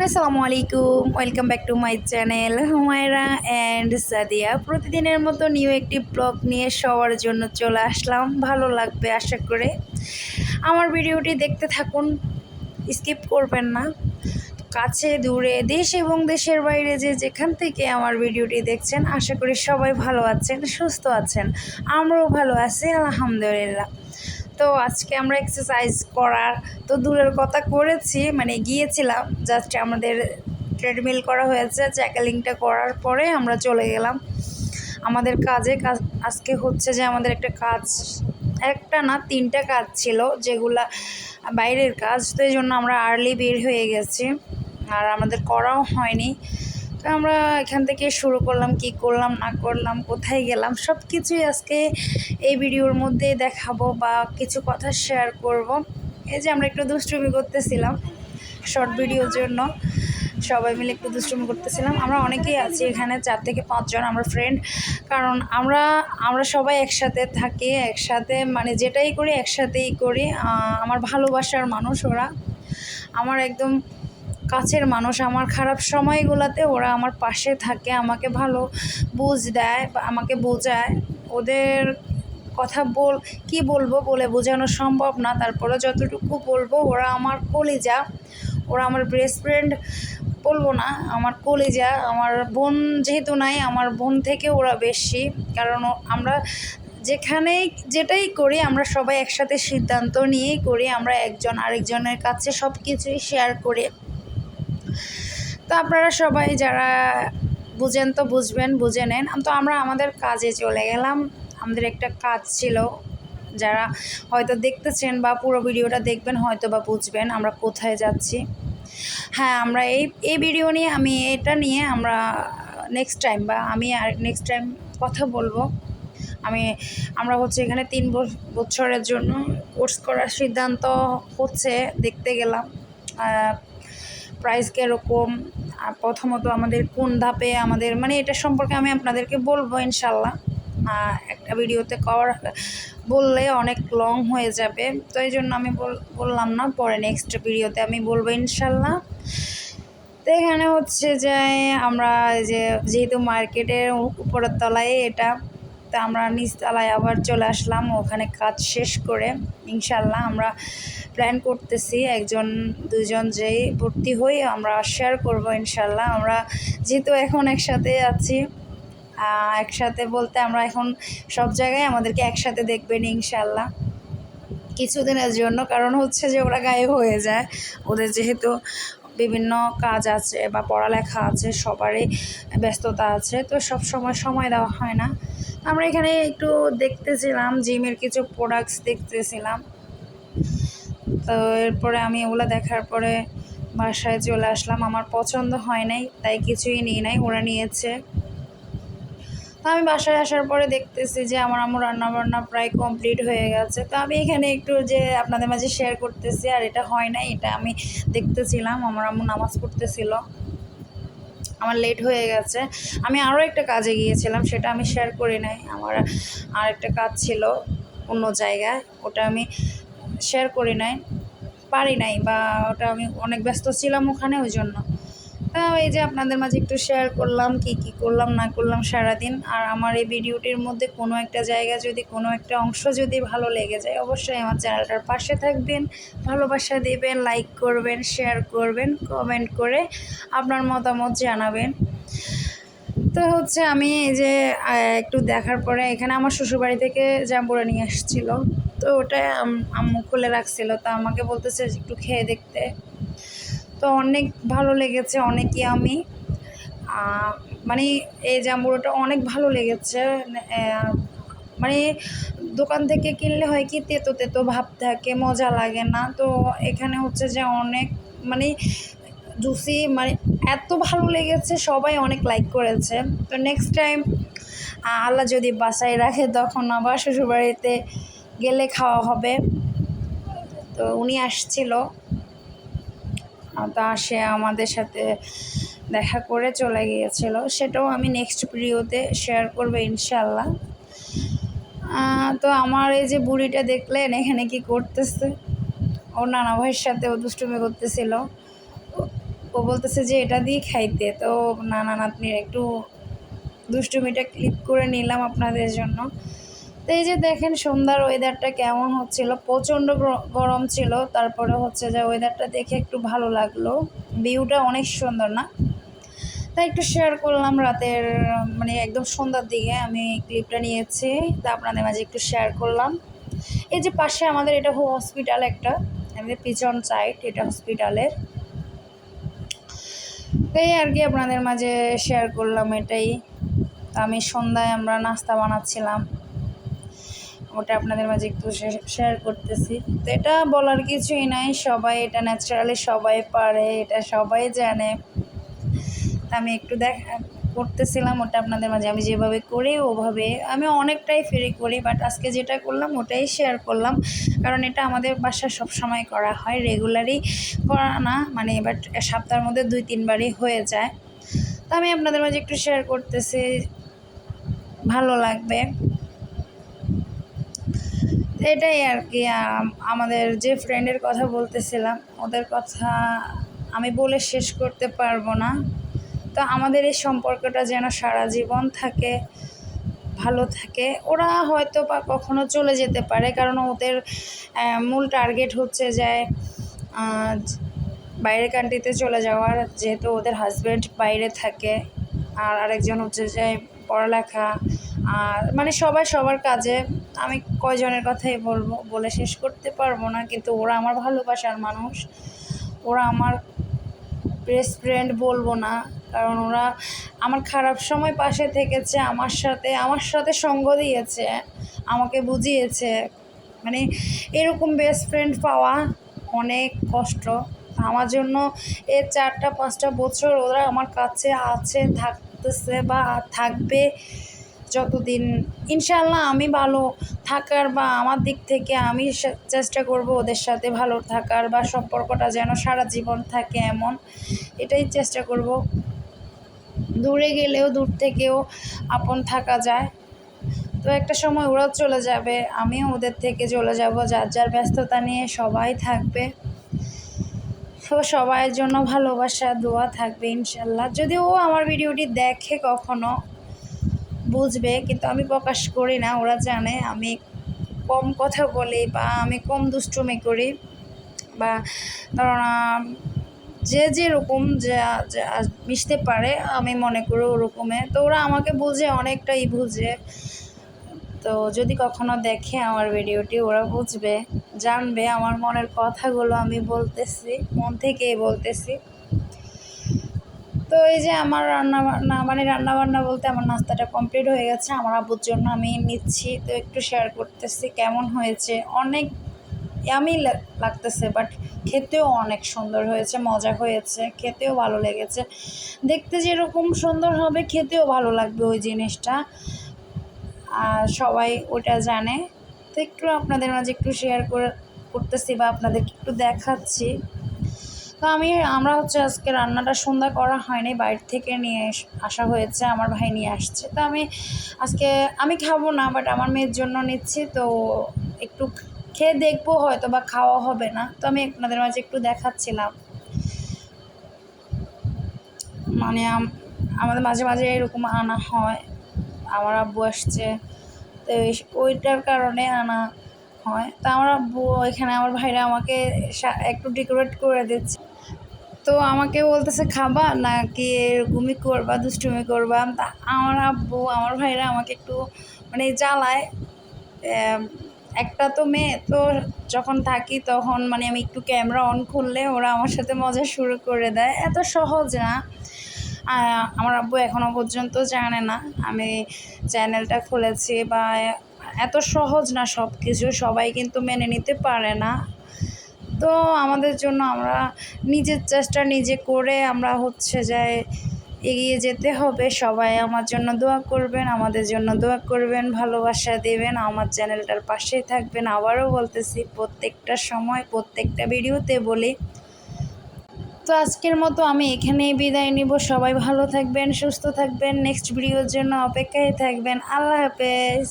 আসসালামু আলাইকুম, welcome back to my channel Humaira and Sadia. প্রতিদিনের মতো নিউ একটি ব্লগ নিয়ে সবার জন্য চলে আসলাম। ভালো লাগবে আশা করে। আমার ভিডিওটি দেখতে থাকুন, স্কিপ করবেন না। কাছে দূরে, দেশ এবং দেশের বাইরে যে যেখান থেকে আমার ভিডিওটি দেখছেন, আশা করি সবাই ভালো আছেন, সুস্থ আছেন। আমরাও ভালো আছি আলহামদুলিল্লাহ। তো আজকে আমরা এক্সারসাইজ করার তো দূরের কথা করেছি, মানে গিয়েছিলাম, জাস্ট আমাদের ট্রেডমিল করা হয়েছে, চ্যাকেলিংটা করার পরে আমরা চলে গেলাম আমাদের কাজে। আজকে হচ্ছে যে আমাদের একটা কাজ, একটা না তিনটা কাজ ছিল যেগুলা বাইরের কাজ, তো এই জন্য আমরা আর্লি বের হয়ে গেছি আর আমাদের করাও হয়নি। তো আমরা এখান থেকে শুরু করলাম, কি করলাম না করলাম, কোথায় গেলাম, সব কিছুই আজকে এই ভিডিওর মধ্যে দেখাবো বা কিছু কথা শেয়ার করব। এই যে আমরা একটু দুষ্টুমি করতেছিলাম শর্ট ভিডিওর জন্য, সবাই মিলে একটু দুষ্টুমি করতেছিলাম। আমরা অনেকেই আছি এখানে, 4 থেকে 5 জন আমরা ফ্রেন্ড। কারণ আমরা সবাই একসাথে থাকি, একসাথে মানে যেটাই করি একসাথেই করি। আমার ভালোবাসার মানুষ ওরা, আমার একদম কাছের মানুষ। আমার খারাপ সময়গুলোতে ওরা আমার পাশে থাকে, আমাকে ভালো বুঝ দেয় বা আমাকে বোঝায়। ওদের কথা কি বলবো, বলে বোঝানো সম্ভব না, তারপরে যতটুকু বলবো, ওরা আমার কলিজা, ওরা আমার বেস্ট ফ্রেন্ড বলবো না, আমার কলিজা। আমার বোন যেহেতু নাই, আমার বোন থেকে ওরা বেশি। কারণ আমরা যেখানেই যেটাই করি আমরা সবাই একসাথে সিদ্ধান্ত নিয়েই করি, আমরা একজন আরেকজনের কাছে সব কিছুই শেয়ার করি। তো আপনারা সবাই যারা বুঝেন তো বুঝবেন, বুঝে নেন। তো আমরা আমাদের কাজে চলে গেলাম। আমাদের একটা কাজ ছিল, যারা হয়তো দেখতেছেন বা পুরো ভিডিওটা দেখবেন হয়তো বা বুঝবেন আমরা কোথায় যাচ্ছি। হ্যাঁ, আমরা এই ভিডিও নিয়ে, এটা নিয়ে আমরা নেক্সট টাইম বা আমি আর নেক্সট টাইম কথা বলবো। আমরা হচ্ছে এখানে 3 বছরের জন্য কোর্স করার সিদ্ধান্ত হচ্ছে, দেখতে গেলাম প্রাইস কীরকম, প্রথমত আমাদের কোন ধাপে আমাদের, মানে এটা সম্পর্কে আমি আপনাদেরকে বলবো ইনশাল্লাহ। একটা ভিডিওতে বললে অনেক লং হয়ে যাবে, তো এই জন্য আমি বললাম না, পরে নেক্সট ভিডিওতে আমি বলবো ইনশাল্লাহ। তো এখানে হচ্ছে যে আমরা যেহেতু মার্কেটের উপরের তলায় এটা, তো আমরা নিচতলায় আবার চলে আসলাম ওখানে কাজ শেষ করে। ইনশাল্লাহ আমরা প্ল্যান করতেছি 1-2 জন যেই ভর্তি হই আমরা শেয়ার করব ইনশাল্লাহ। আমরা যেহেতু এখন একসাথে আছি, একসাথে বলতে আমরা এখন সব জায়গায় আমাদেরকে একসাথে দেখবেন ইনশাল্লাহ কিছুদিনের জন্য। কারণ হচ্ছে যে ওরা গায়েব হয়ে যায়, ওদের যেহেতু বিভিন্ন কাজ আছে বা পড়ালেখা আছে, সবারই ব্যস্ততা আছে, তো সব সময় দেওয়া হয় না। আমরা এখানে একটু দেখতেছিলাম, জিমের কিছু প্রোডাক্টস দেখতেছিলাম। তো এরপরে আমি ওগুলো দেখার পরে বাসায় চলে আসলাম। আমার পছন্দ হয় নাই, তাই কিছুই নিই নাই, ওরা নিয়েছে। তো আমি বাসায় আসার পরে দেখতেছি যে আমার আম্মু রান্নাবান্না প্রায় কমপ্লিট হয়ে গেছে। তো আমি এখানে একটু যে আপনাদের মাঝে শেয়ার করতেছি, আর এটা হয় না, এটা আমি দেখতেছিলাম। আমার আম্মু নামাজ পড়তেছিল, আমার লেট হয়ে গেছে। আমি আরও একটা কাজে গিয়েছিলাম, সেটা আমি শেয়ার করি নাই। আমার আরেকটা কাজ ছিল অন্য জায়গায়, ওটা আমি শেয়ার করি নাই, পারি নাই, বা ওটা আমি অনেক ব্যস্ত ছিলাম ওখানে, ওই জন্য। তাও এই যে আপনাদের মাঝে একটু শেয়ার করলাম কি করলাম না করলাম সারাদিন। আর আমার এই ভিডিওটির মধ্যে কোনো একটা জায়গা যদি, কোনো একটা অংশ যদি ভালো লেগে যায়, অবশ্যই আমার চ্যানেলটার পাশে থাকবেন, ভালোবাসা দেবেন, লাইক করবেন, শেয়ার করবেন, কমেন্ট করে আপনার মতামত জানাবেন। তো হচ্ছে আমি এই যে একটু দেখার পরে এখানে আমার শ্বশুরবাড়ি থেকে জাম্বুরা নিয়ে আসছিলো, তো ওটা আম্মু খুলে রাখছিল, তা আমাকে বলতেছে একটু খেয়ে দেখতে। তো অনেক ভালো লেগেছে, অনেকই আমি মানে এই জাম্বুরাটা অনেক ভালো লেগেছে। মানে দোকান থেকে কিনলে হয় কি তেতো তেতো ভাব থাকে, মজা লাগে না। তো এখানে হচ্ছে যে অনেক মানে জুসি, মানে এত ভালো লেগেছে, সবাই অনেক লাইক করেছে। তো নেক্সট টাইম আল্লাহ যদি বাসায় রাখে তখন আবার শ্বশুরবাড়িতে গেলে খাওয়া হবে। তো উনি আসছিল, তা সে আমাদের সাথে দেখা করে চলে গিয়েছিল, সেটাও আমি নেক্সট ভিডিওতে শেয়ার করবো ইনশাল্লাহ। তো আমার এই যে বুড়িটা দেখলেন এখানে কি করতেছে, ওর নানা ভাইয়ের সাথে ও দুষ্টুমি করতেছিল। ও বলতেছে যে এটা দিয়ে খাইতে। তো নানা নাতনির একটু দুষ্টুমিটা ক্লিপ করে নিলাম আপনাদের জন্য। তো এই যে দেখেন সন্ধ্যার ওয়েদারটা কেমন হচ্ছিল, প্রচণ্ড গরম ছিল, তারপরে হচ্ছে যে ওয়েদারটা দেখে একটু ভালো লাগলো, ভিউটা অনেক সুন্দর না? তাই একটু শেয়ার করলাম রাতের, মানে একদম সন্ধ্যার দিকে আমি ক্লিপটা নিয়েছি, তা আপনাদের মাঝে একটু শেয়ার করলাম। এই যে পাশে আমাদের এটা হসপিটাল একটা, আমাদের পিছন সাইড এটা হসপিটালের, এই আর কি আপনাদের মাঝে শেয়ার করলাম এটাই। আমি সন্ধ্যায় আমরা নাস্তা বানাচ্ছিলাম, ওটা আপনাদের মাঝে একটু শেয়ার করতেছি। তো এটা বলার কিছুই নাই, সবাই এটা ন্যাচারালি সবাই পারে, এটা সবাই জানে। আমি একটু করতেছিলাম ওটা আপনাদের মাঝে, আমি যেভাবে করি ওভাবে আমি অনেকটাই ফ্রি করি, বাট আজকে যেটা করলাম ওটাই শেয়ার করলাম, কারণ এটা আমাদের বাসায় সবসময় করা হয়, রেগুলারই করা না, মানে বাট সপ্তাহের মধ্যে 2-3 বারই হয়ে যায়। তো আমি আপনাদের মাঝে একটু শেয়ার করতেছি, ভালো লাগবে এটাই আর কি। আমাদের যে ফ্রেন্ডের কথা বলতেছিলাম, ওদের কথা আমি বলে শেষ করতে পারবো না। তো আমাদের এই সম্পর্কটা যেন সারা জীবন থাকে, ভালো থাকে। ওরা হয়তো বা কখনো চলে যেতে পারে, কারণ ওদের মূল টার্গেট হচ্ছে যে বাইরের কান্ট্রিতে চলে যাওয়ার, যেহেতু ওদের হাজব্যান্ড বাইরে থাকে, আর আরেকজন হচ্ছে যে পড়ালেখা, আর মানে সবাই সবার কাজে। আমি কয়জনের কথাই বলবো, বলে শেষ করতে পারবো না, কিন্তু ওরা আমার ভালোবাসার মানুষ, ওরা আমার বেস্ট ফ্রেন্ড বলবো না, কারণ ওরা আমার খারাপ সময় পাশে থেকেছে, আমার সাথে সঙ্গ দিয়েছে, আমাকে বুঝিয়েছে। মানে এরকম বেস্ট ফ্রেন্ড পাওয়া অনেক কষ্ট। আমার জন্য এই 4-5টা বছর ওরা আমার কাছে আছে, থাকতেছে বা থাকবে যতদিন ইনশাআল্লাহ আমি ভালো থাকার, বা আমার দিক থেকে আমি চেষ্টা করব ওদের সাথে ভালো থাকার, বা সম্পর্কটা যেন সারা জীবন থাকে এমন, এটাই চেষ্টা করব। দূরে গেলেও দূর থেকেও আপন থাকা যায়। তো একটা সময় ওরাও চলে যাবে, আমিও ওদের থেকে চলে যাব, যার যার ব্যস্ততা নিয়ে সবাই থাকবে। তো সবাইয়ের জন্য ভালোবাসা দোয়া থাকবে ইনশাল্লাহ। যদিও ও আমার ভিডিওটি দেখে কখনো বুঝবে, কিন্তু আমি প্রকাশ করি না, ওরা জানে আমি কম কথা বলি বা আমি কম দুষ্টুমি করি, বা ধরুন যে যেরকম যে মিশতে পারে আমি মনে করি ওরকমের। তো ওরা আমাকে বুঝে, অনেকটাই বুঝে। তো যদি কখনো দেখে আমার ভিডিওটি, ওরা বুঝবে, জানবে আমার মনের কথাগুলো আমি বলতেছি, মন থেকেই বলতেছি। তো এই যে আমার রান্নাবান্না বলতে আমার নাস্তাটা কমপ্লিট হয়ে গেছে, আমার আব্বুর জন্য আমি নিচ্ছি, তো একটু শেয়ার করতেছি কেমন হয়েছে। অনেক ইয়ামি লাগতেছে, বাট খেতেও অনেক সুন্দর হয়েছে, মজা হয়েছে, খেতেও ভালো লেগেছে। দেখতে যেরকম সুন্দর হবে, খেতেও ভালো লাগবে ওই জিনিসটা, আর সবাই ওটা জানে। তো একটু আপনাদের মাঝে একটু শেয়ার করতেছি বা আপনাদেরকে একটু দেখাচ্ছি। তো আমরা হচ্ছে আজকে রান্নাটা সন্ধ্যা করা হয়নি, বাইরে থেকে নিয়ে আসা হয়েছে, আমার ভাই নিয়ে আসছে। তো আজকে আমি খাবো না, বাট আমার মেয়ের জন্য নিচ্ছি, তো একটু খেয়ে দেখবো, হয়তো বা খাওয়া হবে না। তো আমি আপনাদের মাঝে একটু দেখাচ্ছিলাম, মানে আমাদের মাঝে মাঝে এরকম আনা হয়, আমার আব্বু আসছে, তো ওইটার কারণে আনা হয়। তো আমার আব্বু এখানে, আমার ভাইরা আমাকে একটু ডেকোরেট করে দিচ্ছে। তো আমাকে বলতেছে খাবা নাকি এরকমই করবা, দুষ্টুমি করবা। তা আমার আব্বু, আমার ভাইরা আমাকে একটু মানে জ্বালায়। একটা তো মেয়ে, তো যখন থাকি তখন মানে আমি একটু ক্যামেরা অন করলে ওরা আমার সাথে মজা শুরু করে দেয়। এত সহজ না, আমার আব্বু এখনও পর্যন্ত জানে না আমি চ্যানেলটা খুলেছি, বা এত সহজ না সব কিছু, সবাই কিন্তু মেনে নিতে পারে না। তো আমাদের জন্য আমরা নিজের চেষ্টা নিজে করে আমরা হচ্ছে যে এগিয়ে যেতে হবে। সবাই আমার জন্য দোয়া করবেন, আমাদের জন্য দোয়া করবেন, ভালোবাসা দেবেন, আমার চ্যানেলটার পাশেই থাকবেন। আবারও বলতেছি, প্রত্যেকটা সময় প্রত্যেকটা ভিডিওতে বলি। তো আজকের মতো আমি এখানেই বিদায় নিব। সবাই ভালো থাকবেন, সুস্থ থাকবেন, নেক্সট ভিডিওর জন্য অপেক্ষায় থাকবেন। আল্লাহ হাফেজ।